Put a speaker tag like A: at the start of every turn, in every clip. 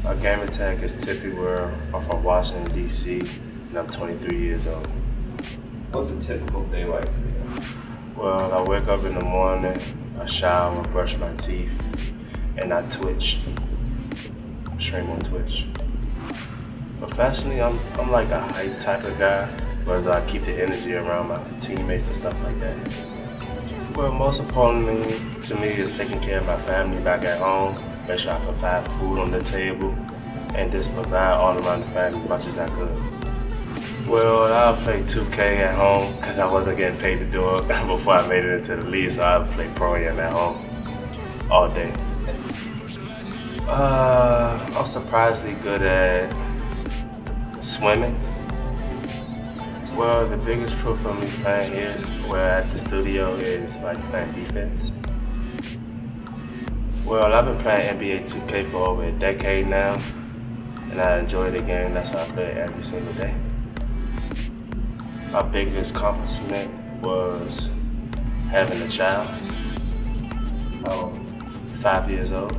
A: My gamer tag is TifeWorld. I'm from Washington, D.C., and I'm 23 years old.
B: What's a typical day like for you?
A: Well, I wake up in the morning, I shower, brush my teeth, and I Twitch. Stream on Twitch. Professionally, I'm like a hype type of guy, but I keep the energy around my teammates and stuff like that. Well, most importantly to me is taking care of my family back at home, make sure I provide food on the table, and just provide all around the family as much as I could. Well, I'll play 2K at home because I wasn't getting paid to do it before I made it into the league, so I'll play Pro-Am at home all day. I'm surprisingly good at swimming. Well, the biggest proof of me playing here, at the studio, is like playing defense. Well, I've been playing NBA 2K for over a decade now, and I enjoy the game. That's why I play it every single day. My biggest accomplishment was having a child. I'm 5 years old.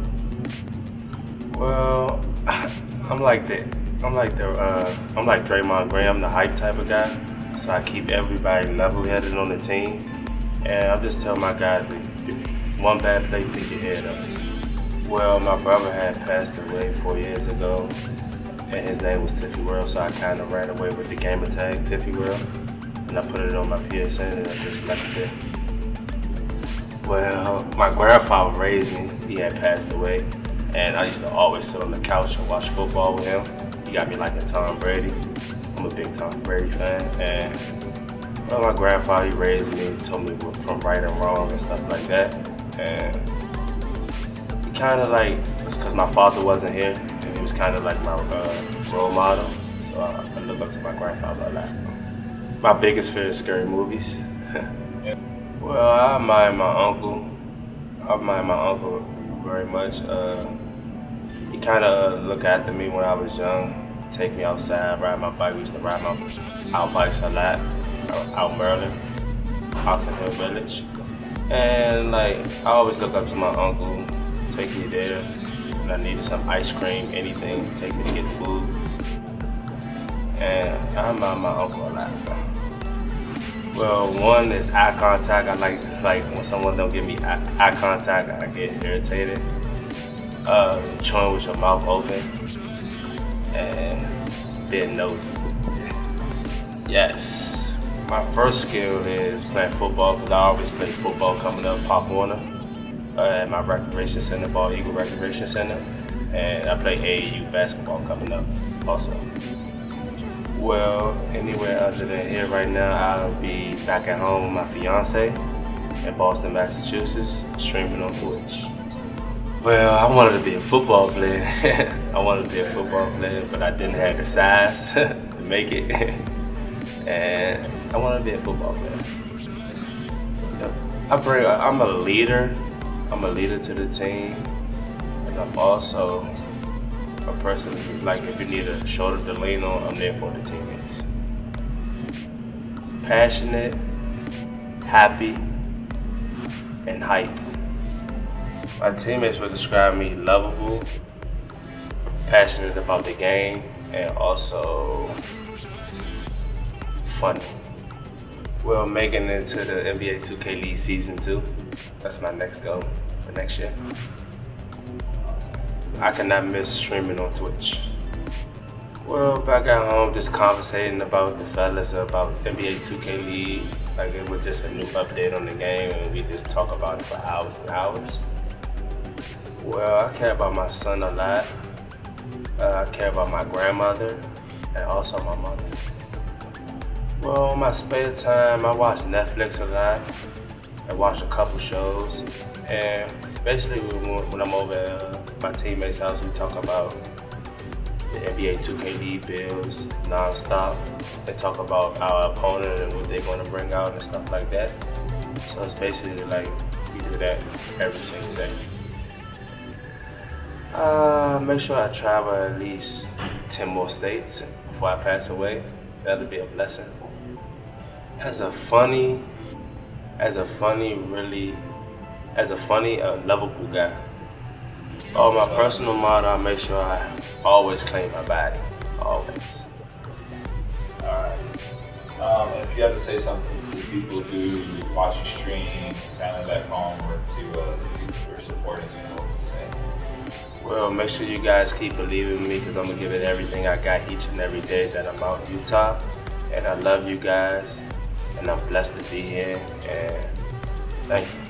A: Well, I'm like Draymond Green. I'm the hype type of guy, so I keep everybody level-headed on the team, and I just tell my guys, if one bad play, pick your head up. Well, my brother had passed away 4 years ago, and his name was TifeWorld, so I kind of ran away with the gamer tag TifeWorld, and I put it on my PSN and I just left it there. Well, my grandfather raised me. He had passed away, and I used to always sit on the couch and watch football with him. He got me liking Tom Brady. I'm a big Tom Brady fan, and well, my grandfather, he raised me, told me from right and wrong and stuff like that, and he kind of like, it's because my father wasn't here, and he was kind of like my role model, so I look up to my grandfather a lot. My biggest fear is scary movies. Well, I admire my uncle. Very much. He kind of looked after me when I was young, take me outside, ride my bike. We used to ride our bikes a lot, out Maryland, Oxon Hill Village. And like, I always look up to my uncle, take me there. When I needed some ice cream, anything, take me to get food. And I admire my uncle a lot. Well, one is eye contact. I like when someone don't give me eye contact, I get irritated. Chewing with your mouth open and being nosy. Yes, my first skill is playing football because I always played football coming up Pop Warner at my recreation center, Ball Eagle Recreation Center, and I play AAU basketball coming up also. Well, anywhere other than here right now, I'll be back at home with my fiance in Boston, Massachusetts, streaming on Twitch. Well, I wanted to be a football player. But I didn't have the size to make it. And I wanted to be a football player. I'm a leader. I'm a leader to the team, and I'm also a person who, like, if you need a shoulder to lean on, I'm there for the teammates. Passionate, happy, and hype. My teammates would describe me lovable, passionate about the game, and also funny. Well, making it to the NBA 2K League Season 2, that's my next goal for next year. I cannot miss streaming on Twitch. Well, back at home, just conversating about the fellas, about NBA 2K League. Like, it was just a new update on the game, and we just talk about it for hours and hours. Well, I care about my son a lot. I care about my grandmother and also my mother. Well, in my spare time, I watch Netflix a lot. I watch a couple shows, and basically when I'm over at my teammate's house, we talk about the NBA 2K League bills non-stop and talk about our opponent and what they're going to bring out and stuff like that. So it's basically like we do that every single day. Make sure I travel at least 10 more states before I pass away. That'll be a blessing. As a funny, lovable guy. Oh, my personal motto, I make sure I always clean my body. Always.
B: Alright. If you had to say something to the people who watch your stream, kind of back home, or to the people who are supporting you, what would you say?
A: Well, make sure you guys keep believing in me because I'm going to give it everything I got each and every day that I'm out in Utah. And I love you guys. And I'm blessed to be here. And thank you.